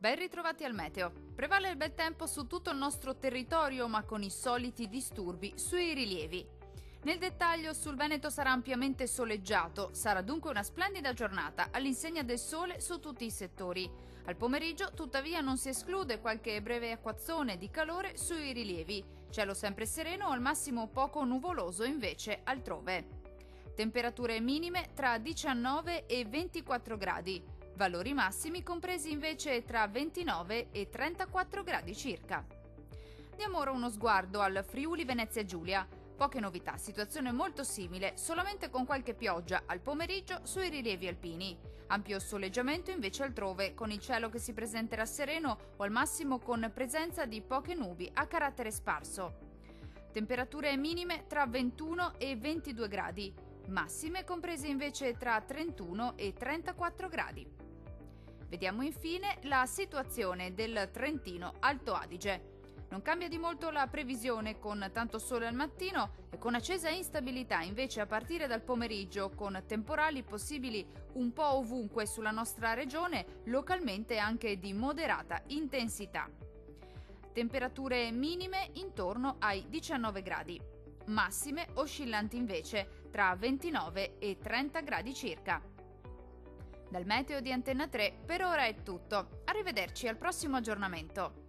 Ben ritrovati al meteo. Prevale il bel tempo su tutto il nostro territorio, ma con i soliti disturbi sui rilievi. Nel dettaglio, sul Veneto sarà ampiamente soleggiato, sarà dunque una splendida giornata all'insegna del sole su tutti i settori. Al pomeriggio, tuttavia, non si esclude qualche breve acquazzone di calore sui rilievi. Cielo sempre sereno o al massimo poco nuvoloso invece altrove. Temperature minime tra 19 e 24 gradi. Valori massimi compresi invece tra 29 e 34 gradi circa. Diamo ora uno sguardo al Friuli Venezia Giulia. Poche novità, situazione molto simile, solamente con qualche pioggia al pomeriggio sui rilievi alpini. Ampio soleggiamento invece altrove, con il cielo che si presenterà sereno o al massimo con presenza di poche nubi a carattere sparso. Temperature minime tra 21 e 22 gradi, massime comprese invece tra 31 e 34 gradi. Vediamo infine la situazione del Trentino Alto Adige. Non cambia di molto la previsione, con tanto sole al mattino e con accesa instabilità invece a partire dal pomeriggio, con temporali possibili un po' ovunque sulla nostra regione, localmente anche di moderata intensità. Temperature minime intorno ai 19 gradi, massime oscillanti invece tra 29 e 30 gradi circa. Dal meteo di Antenna 3 per ora è tutto. Arrivederci al prossimo aggiornamento.